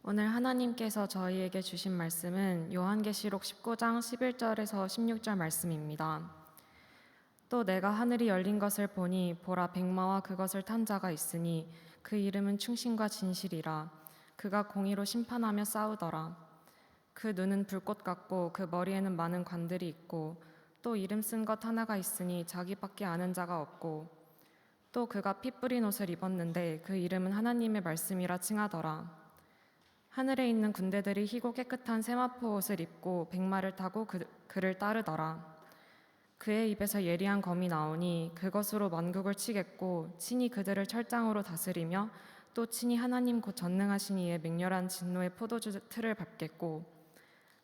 오늘 하나님께서 저희에게 주신 말씀은 요한계시록 19장 11절에서 16절 말씀입니다. 또 내가 하늘이 열린 것을 보니 보라 백마와 그것을 탄 자가 있으니 그 이름은 충신과 진실이라. 그가 공의로 심판하며 싸우더라. 그 눈은 불꽃 같고 그 머리에는 많은 관들이 있고 또 이름 쓴 것 하나가 있으니 자기밖에 아는 자가 없고 또 그가 피 뿌린 옷을 입었는데 그 이름은 하나님의 말씀이라 칭하더라. 하늘에 있는 군대들이 희고 깨끗한 세마포 옷을 입고 백마를 타고 그를 따르더라. 그의 입에서 예리한 검이 나오니 그것으로 만국을 치겠고 친히 그들을 철장으로 다스리며 또 친히 하나님 곧 전능하신 이의 맹렬한 진노의 포도주 틀을 밟겠고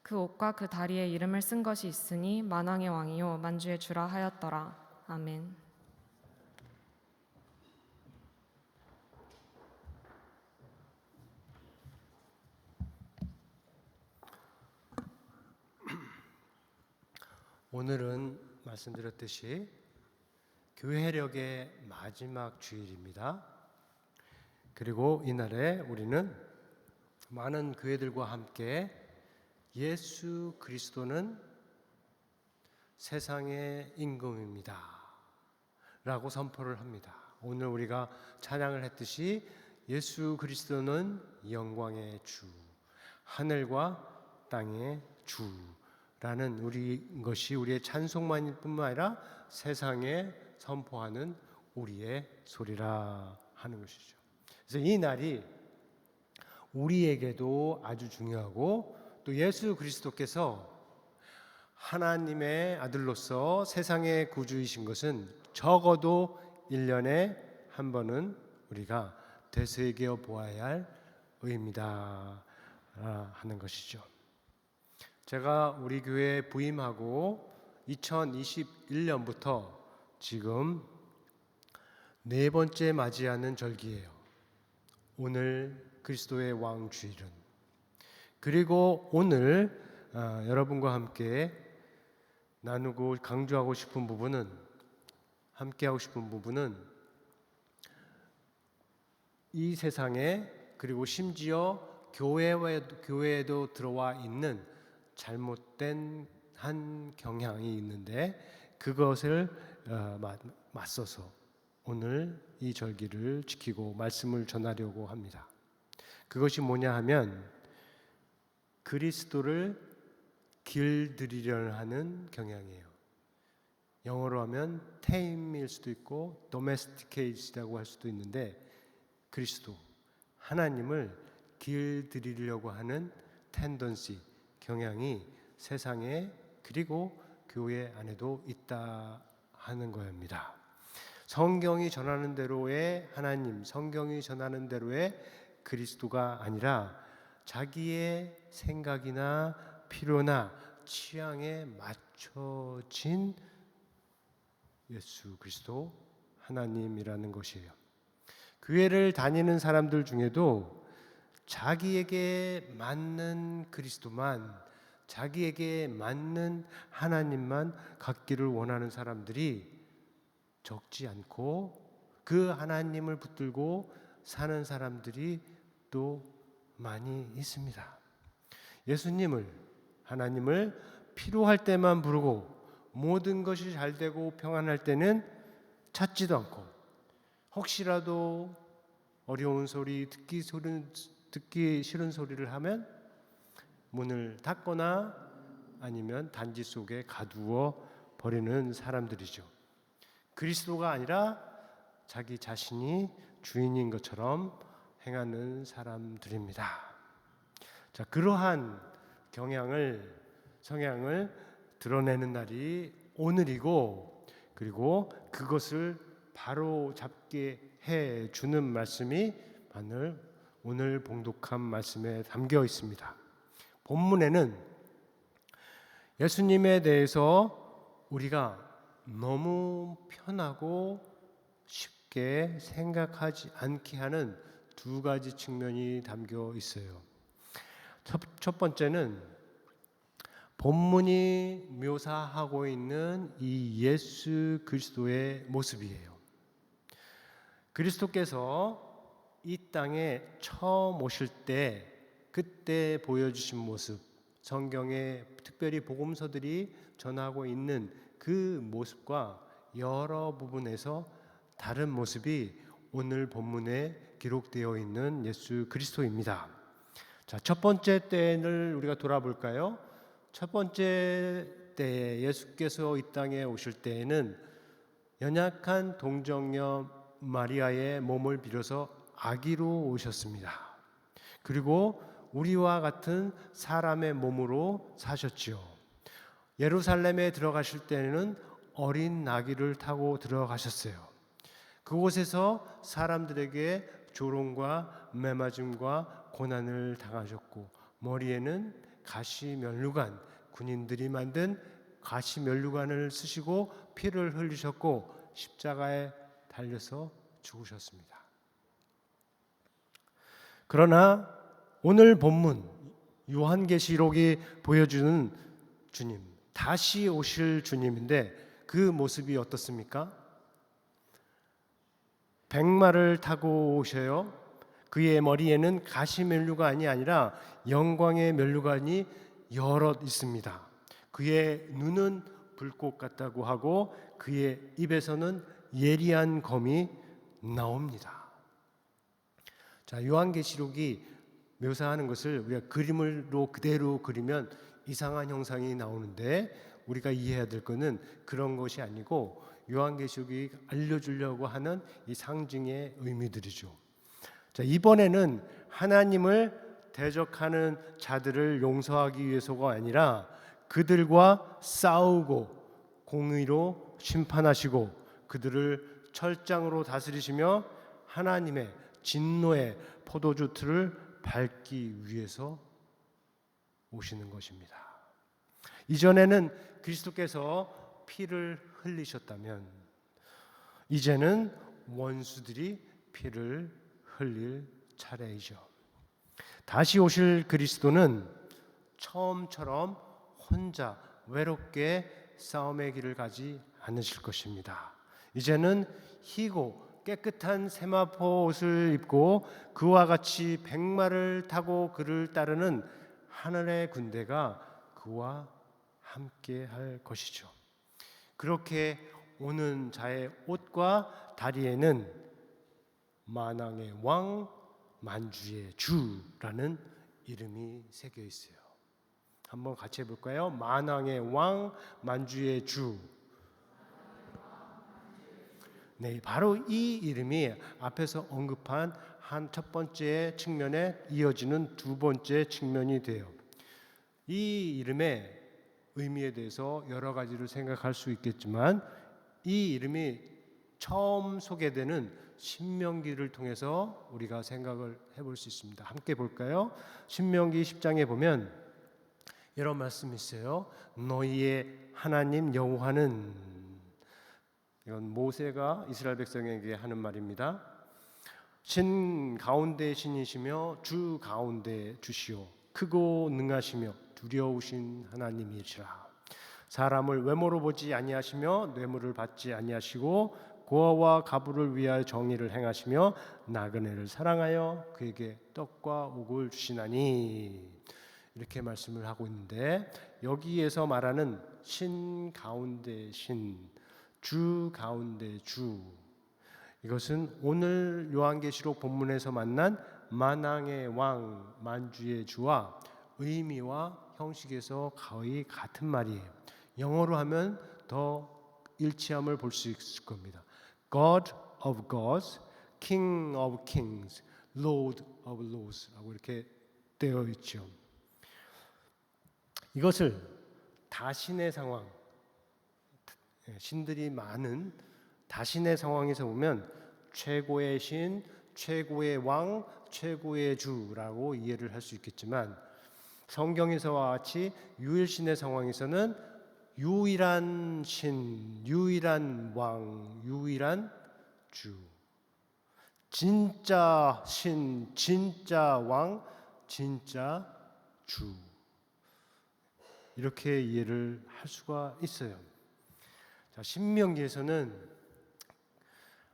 그 옷과 그 다리에 이름을 쓴 것이 있으니 만왕의 왕이요 만주의 주라 하였더라. 아멘. 오늘은 말씀드렸듯이 교회력의 마지막 주일입니다. 그리고 이날에 우리는 많은 교회들과 함께 예수 그리스도는 세상의 임금입니다 라고 선포를 합니다. 오늘 우리가 찬양을 했듯이 예수 그리스도는 영광의 주, 하늘과 땅의 주 라는 것이 우리의 찬송만일 뿐만 아니라 세상에 선포하는 우리의 소리라 하는 것이죠. 그래서 이 날이 우리에게도 아주 중요하고 또 예수 그리스도께서 하나님의 아들로서 세상의 구주이신 것은 적어도 1년에 한 번은 우리가 되새겨 보아야 할 의미다 하는 것이죠. 제가 우리 교회에 부임하고 2021년부터 지금 네 번째 맞이하는 절기예요. 오늘 그리스도의 왕 주일은. 그리고 오늘 여러분과 함께 나누고 강조하고 싶은 부분은, 함께하고 싶은 부분은 이 세상에 그리고 심지어 교회에도 들어와 있는 잘못된 한 경향이 있는데 그것을 맞서서 오늘 이 절기를 지키고 말씀을 전하려고 합니다. 그것이 뭐냐 하면 그리스도를 길들이려 하는 경향이에요. 영어로 하면 tame일 수도 있고 domesticated이라고 할 수도 있는데 그리스도, 하나님을 길들이려고 하는 tendency, 경향이 세상에 그리고 교회 안에도 있다 하는 겁니다. 성경이 전하는 대로의 하나님, 성경이 전하는 대로의 그리스도가 아니라 자기의 생각이나 필요나 취향에 맞춰진 예수 그리스도 하나님이라는 것이에요. 교회를 다니는 사람들 중에도 자기에게 맞는 그리스도만, 자기에게 맞는 하나님만 갖기를 원하는 사람들이 적지 않고 그 하나님을 붙들고 사는 사람들이 또 많이 있습니다. 예수님을, 하나님을 필요할 때만 부르고 모든 것이 잘 되고 평안할 때는 찾지도 않고 혹시라도 어려운 소리, 듣기 싫은 소리를 하면 문을 닫거나 아니면 단지 속에 가두어 버리는 사람들이죠. 그리스도가 아니라 자기 자신이 주인인 것처럼 행하는 사람들입니다. 자, 그러한 성향을 드러내는 날이 오늘이고, 그리고 그것을 바로 잡게 해 주는 말씀이 오늘 봉독한 말씀에 담겨 있습니다. 본문에는 예수님에 대해서 우리가 너무 편하고 쉽게 생각하지 않게 하는 두 가지 측면이 담겨 있어요. 첫 번째는 본문이 묘사하고 있는 이 예수 그리스도의 모습이에요. 그리스도께서 이 땅에 처음 오실 때 그때 보여주신 모습, 성경에 특별히 복음서들이 전하고 있는 그 모습과 여러 부분에서 다른 모습이 오늘 본문에 기록되어 있는 예수 그리스도입니다. 자, 첫 번째 때를 우리가 돌아볼까요? 첫 번째 때에 예수께서 이 땅에 오실 때에는 연약한 동정녀 마리아의 몸을 빌어서 아기로 오셨습니다. 그리고 우리와 같은 사람의 몸으로 사셨지요. 예루살렘에 들어가실 때는 어린 나귀를 타고 들어가셨어요. 그곳에서 사람들에게 조롱과 매맞음과 고난을 당하셨고, 머리에는 가시면류관, 군인들이 만든 가시면류관을 쓰시고 피를 흘리셨고 십자가에 달려서 죽으셨습니다. 그러나 오늘 본문 요한계시록이 보여주는 주님, 다시 오실 주님인데 그 모습이 어떻습니까? 백마를 타고 오셔요. 그의 머리에는 가시면류관이 아니라 영광의 면류관이 여럿 있습니다. 그의 눈은 불꽃 같다고 하고 그의 입에서는 예리한 검이 나옵니다. 자, 요한계시록이 묘사하는 것을 우리가 그림으로 그대로 그리면 이상한 형상이 나오는데, 우리가 이해해야 될 것은 그런 것이 아니고 요한계시록이 알려주려고 하는 이 상징의 의미들이죠. 자, 이번에는 하나님을 대적하는 자들을 용서하기 위해서가 아니라 그들과 싸우고 공의로 심판하시고 그들을 철장으로 다스리시며 하나님의 진노의 포도주 틀을 밟기 위해서 오시는 것입니다. 이전에는 그리스도께서 피를 흘리셨다면 이제는 원수들이 피를 흘릴 차례이죠. 다시 오실 그리스도는 처음처럼 혼자 외롭게 싸움의 길을 가지 않으실 것입니다. 이제는 희고 깨끗한 세마포 옷을 입고 그와 같이 백마를 타고 그를 따르는 하늘의 군대가 그와 함께 할 것이죠. 그렇게 오는 자의 옷과 다리에는 만왕의 왕 만주의 주라는 이름이 새겨 있어요. 한번 같이 해볼까요? 만왕의 왕 만주의 주. 네, 바로 이 이름이 앞에서 언급한 한 첫 번째 측면에 이어지는 두 번째 측면이 돼요. 이 이름의 의미에 대해서 여러 가지를 생각할 수 있겠지만 이 이름이 처음 소개되는 신명기를 통해서 우리가 생각을 해볼 수 있습니다. 함께 볼까요? 신명기 10장에 보면 이런 말씀이 있어요. 너희의 하나님 여호와는, 이건 모세가 이스라엘 백성에게 하는 말입니다. 신 가운데 신이시며 주 가운데 주시오. 크고 능하시며 두려우신 하나님이시라. 사람을 외모로 보지 아니하시며 뇌물을 받지 아니하시고 고아와 가부를 위하여 정의를 행하시며 나그네를 사랑하여 그에게 떡과 옥을 주시나니, 이렇게 말씀을 하고 있는데, 여기에서 말하는 신 가운데 신, 주 가운데 주, 이것은 오늘 요한계시록 본문에서 만난 만왕의 왕 만주의 주와 의미와 형식에서 거의 같은 말이에요. 영어로 하면 더 일치함을 볼 수 있을 겁니다. God of gods, King of kings, Lord of lords 라고 이렇게 되어 있죠. 이것을 다신의 상황, 신들이 많은 다신의 상황에서 보면 최고의 신, 최고의 왕, 최고의 주라고 이해를 할 수 있겠지만, 성경에서와 같이 유일신의 상황에서는 유일한 신, 유일한 왕, 유일한 주, 진짜 신, 진짜 왕, 진짜 주, 이렇게 이해를 할 수가 있어요. 자, 신명기에서는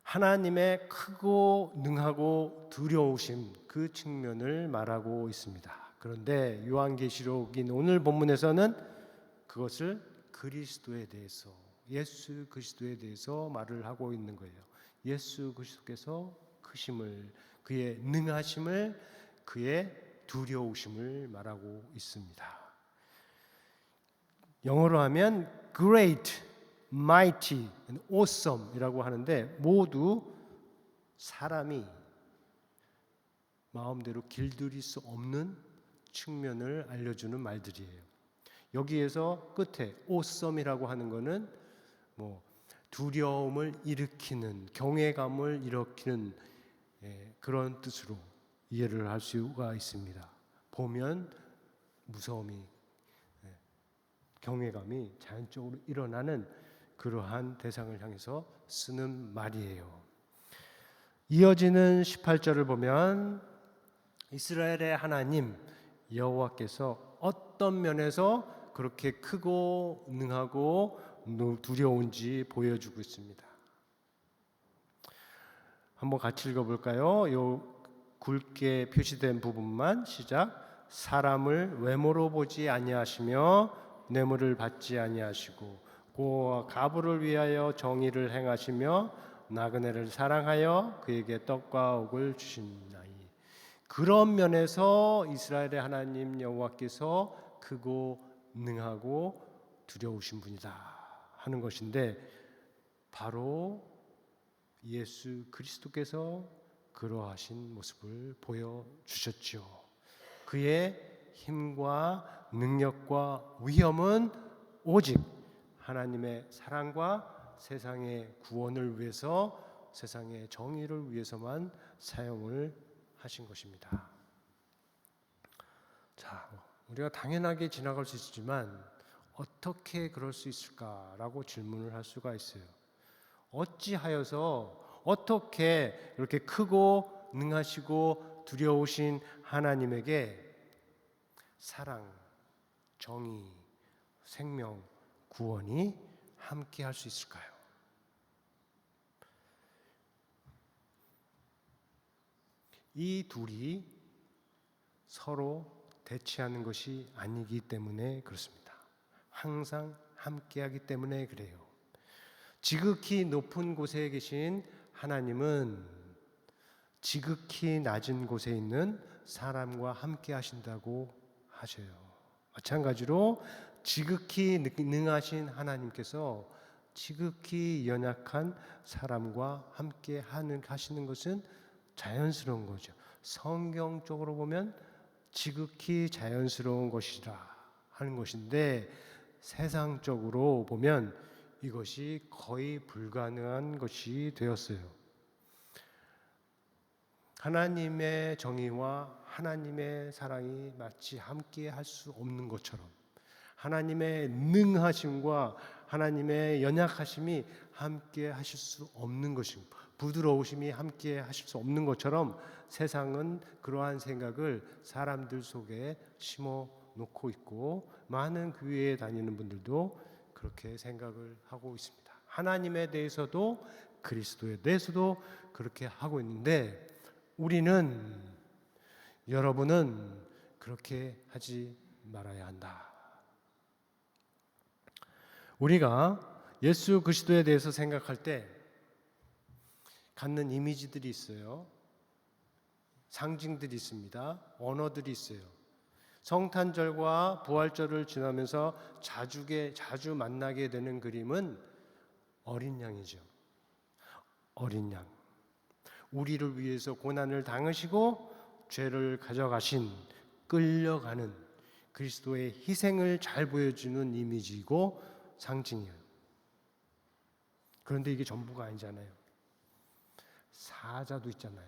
하나님의 크고 능하고 두려우심, 그 측면을 말하고 있습니다. 그런데 요한계시록인 오늘 본문에서는 그것을 그리스도에 대해서, 예수 그리스도에 대해서 말을 하고 있는 거예요. 예수 그리스도께서 크심을, 그의 능하심을, 그의 두려우심을 말하고 있습니다. 영어로 하면 great, mighty, and awesome이라고 하는데 모두 사람이 마음대로 길들일 수 없는 측면을 알려주는 말들이에요. 여기에서 끝에 awesome이라고 하는 것은 두려움을 일으키는, 경외감을 일으키는 그런 뜻으로 이해를 할 수가 있습니다. 보면 무서움이, 경외감이 자연적으로 일어나는 그러한 대상을 향해서 쓰는 말이에요. 이어지는 18절을 보면 이스라엘의 하나님 여호와께서 어떤 면에서 그렇게 크고 능하고 두려운지 보여주고 있습니다. 한번 같이 읽어볼까요? 요 굵게 표시된 부분만 시작. 사람을 외모로 보지 아니하시며 뇌물을 받지 아니하시고 고와 가부를 위하여 정의를 행하시며 나그네를 사랑하여 그에게 떡과 옥을 주신나이. 그런 면에서 이스라엘의 하나님 여호와께서 크고 능하고 두려우신 분이다 하는 것인데, 바로 예수 그리스도께서 그러하신 모습을 보여주셨죠. 그의 힘과 능력과 위엄은 오직 하나님의 사랑과 세상의 구원을 위해서, 세상의 정의를 위해서만 사용을 하신 것입니다. 자, 우리가 당연하게 지나갈 수 있지만 어떻게 그럴 수 있을까라고 질문을 할 수가 있어요. 어찌하여서 어떻게 이렇게 크고 능하시고 두려우신 하나님에게 사랑, 정의, 생명, 구원이 함께 할 수 있을까요? 이 둘이 서로 대치하는 것이 아니기 때문에 그렇습니다. 항상 함께하기 때문에 그래요. 지극히 높은 곳에 계신 하나님은 지극히 낮은 곳에 있는 사람과 함께 하신다고 하셔요. 마찬가지로 지극히 능하신 하나님께서 지극히 연약한 사람과 함께 하시는 것은 자연스러운 거죠. 성경적으로 보면 지극히 자연스러운 것이라 하는 것인데, 세상적으로 보면 이것이 거의 불가능한 것이 되었어요. 하나님의 정의와 하나님의 사랑이 마치 함께 할 수 없는 것처럼, 하나님의 능하심과 하나님의 연약하심이 함께 하실 수 없는 것입니다. 부드러우심이 함께 하실 수 없는 것처럼 세상은 그러한 생각을 사람들 속에 심어 놓고 있고, 많은 교회에 다니는 분들도 그렇게 생각을 하고 있습니다. 하나님에 대해서도 그리스도에 대해서도 그렇게 하고 있는데, 우리는, 여러분은 그렇게 하지 말아야 한다. 우리가 예수 그리스도에 대해서 생각할 때 갖는 이미지들이 있어요. 상징들이 있습니다. 언어들이 있어요. 성탄절과 부활절을 지나면서 자주 만나게 되는 그림은 어린 양이죠. 어린 양. 우리를 위해서 고난을 당하시고 죄를 가져가신, 끌려가는 그리스도의 희생을 잘 보여주는 이미지이고 상징이에요. 그런데 이게 전부가 아니잖아요. 사자도 있잖아요.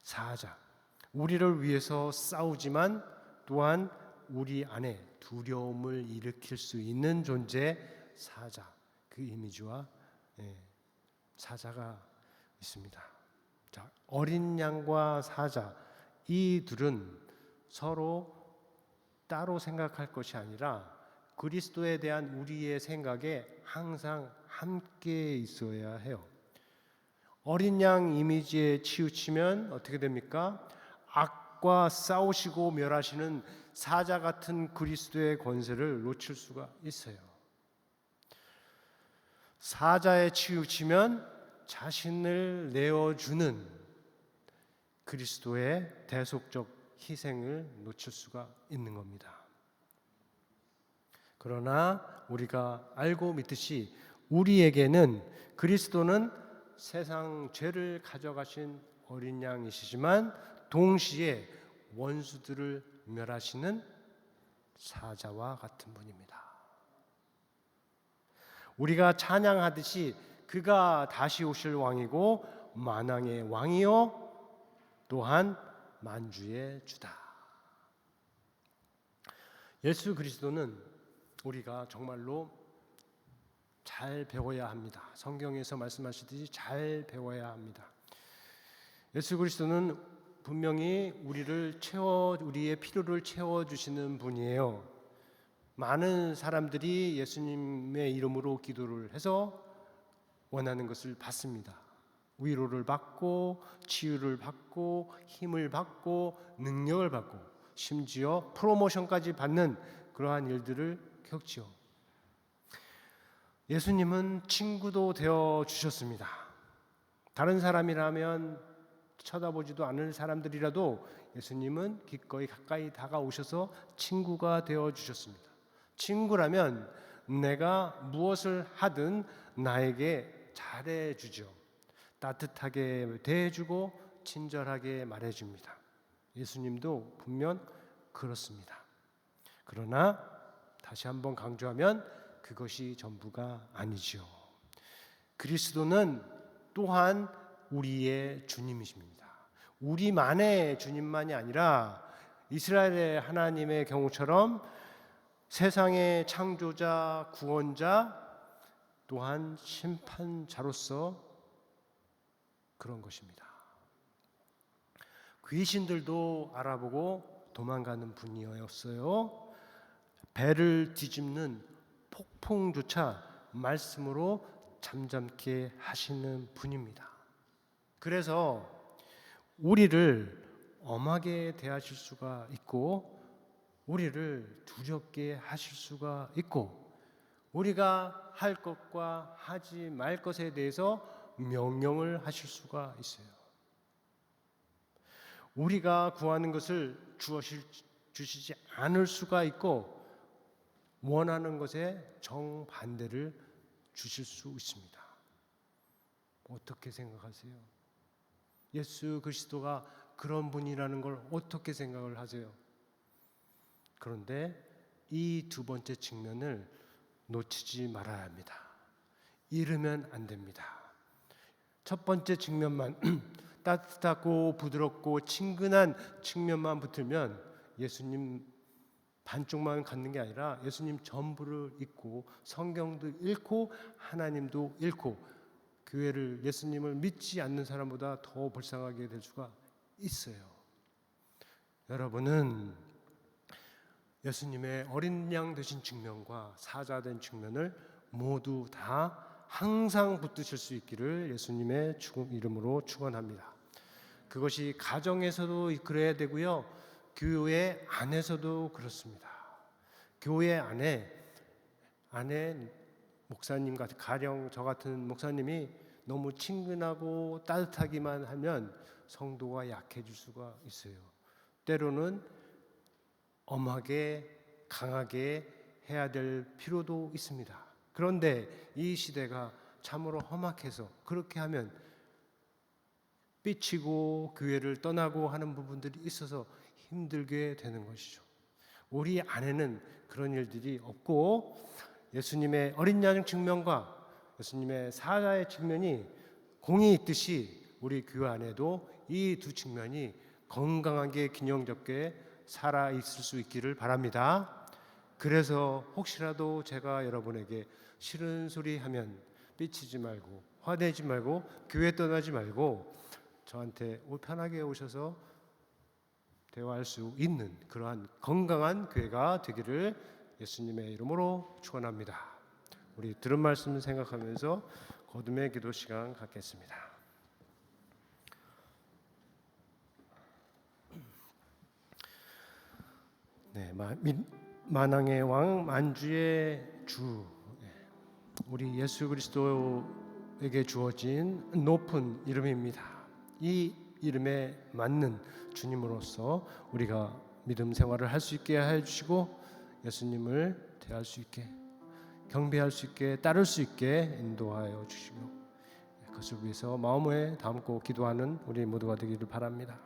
사자. 우리를 위해서 싸우지만 또한 우리 안에 두려움을 일으킬 수 있는 존재, 사자. 그 이미지와 사자가 있습니다. 자, 어린 양과 사자, 이 둘은 서로 따로 생각할 것이 아니라 그리스도에 대한 우리의 생각에 항상 함께 있어야 해요. 어린 양 이미지에 치우치면 어떻게 됩니까? 악과 싸우시고 멸하시는 사자 같은 그리스도의 권세를 놓칠 수가 있어요. 사자에 치우치면 자신을 내어주는 그리스도의 대속적 희생을 놓칠 수가 있는 겁니다. 그러나 우리가 알고 믿듯이 우리에게는 그리스도는 세상 죄를 가져가신 어린 양이시지만 동시에 원수들을 멸하시는 사자와 같은 분입니다. 우리가 찬양하듯이 그가 다시 오실 왕이고 만왕의 왕이요 또한 만주의 주다. 예수 그리스도는 우리가 정말로 잘 배워야 합니다. 성경에서 말씀하시듯이 잘 배워야 합니다. 예수 그리스도는 분명히 우리의 필요를 채워주시는 분이에요. 많은 사람들이 예수님의 이름으로 기도를 해서 원하는 것을 받습니다. 위로를 받고 치유를 받고 힘을 받고 능력을 받고 심지어 프로모션까지 받는 그러한 일들을 겪지요. 예수님은 친구도 되어 주셨습니다. 다른 사람이라면 쳐다보지도 않을 사람들이라도 예수님은 기꺼이 가까이 다가오셔서 친구가 되어 주셨습니다. 친구라면 내가 무엇을 하든 나에게 잘해 주죠. 따뜻하게 대해주고 친절하게 말해줍니다. 예수님도 분명 그렇습니다. 그러나 다시 한번 강조하면 그것이 전부가 아니죠. 그리스도는 또한 우리의 주님이십니다. 우리만의 주님만이 아니라 이스라엘의 하나님의 경우처럼 세상의 창조자, 구원자, 또한 심판자로서 그런 것입니다. 귀신들도 알아보고 도망가는 분이었어요. 배를 뒤집는 폭풍조차 말씀으로 잠잠케 하시는 분입니다. 그래서 우리를 엄하게 대하실 수가 있고 우리를 두렵게 하실 수가 있고 우리가 할 것과 하지 말 것에 대해서 명령을 하실 수가 있어요. 우리가 구하는 것을 주시지 않을 수가 있고 원하는 것에 정반대를 주실 수 있습니다. 어떻게 생각하세요? 예수 그리스도가 그런 분이라는 걸 어떻게 생각을 하세요? 그런데 이 두 번째 측면을 놓치지 말아야 합니다. 잃으면 안 됩니다. 첫 번째 측면만 따뜻하고 부드럽고 친근한 측면만 붙으면 예수님 반쪽만 갖는 게 아니라 예수님 전부를 읽고 성경도 읽고 하나님도 읽고 교회를 예수님을 믿지 않는 사람보다 더 불쌍하게 될 수가 있어요. 여러분은 예수님의 어린 양 되신 측면과 사자 된 측면을 모두 다 항상 붙드실 수 있기를 예수님의 이름으로 축원합니다. 그것이 가정에서도 그래야 되고요. 교회 안에서도 그렇습니다. 교회 안에 목사님 같은 가령 저 같은 목사님이 너무 친근하고 따뜻하기만 하면 성도가 약해질 수가 있어요. 때로는 엄하게 강하게 해야 될 필요도 있습니다. 그런데 이 시대가 참으로 험악해서 그렇게 하면 삐치고 교회를 떠나고 하는 부분들이 있어서 힘들게 되는 것이죠. 우리 안에는 그런 일들이 없고 예수님의 어린 양 측면과 예수님의 사자의 측면이 공이 있듯이 우리 교회 안에도 이 두 측면이 건강하게 균형 잡게 살아 있을 수 있기를 바랍니다. 그래서 혹시라도 제가 여러분에게 싫은 소리 하면 삐치지 말고 화내지 말고 교회 떠나지 말고 저한테 편하게 오셔서 대화할 수 있는 그러한 건강한 교회가 되기를 예수님의 이름으로 축원합니다. 우리 들은 말씀 생각하면서 거듭의 기도 시간 갖겠습니다. 네, 만왕의 왕, 만주의 주, 우리 예수 그리스도에게 주어진 높은 이름입니다. 이 이름에 맞는 주님으로서 우리가 믿음 생활을 할 수 있게 해주시고 예수님을 대할 수 있게, 경배할 수 있게, 따를 수 있게 인도하여 주시고, 그것을 위해서 마음에 담고 기도하는 우리 모두가 되기를 바랍니다.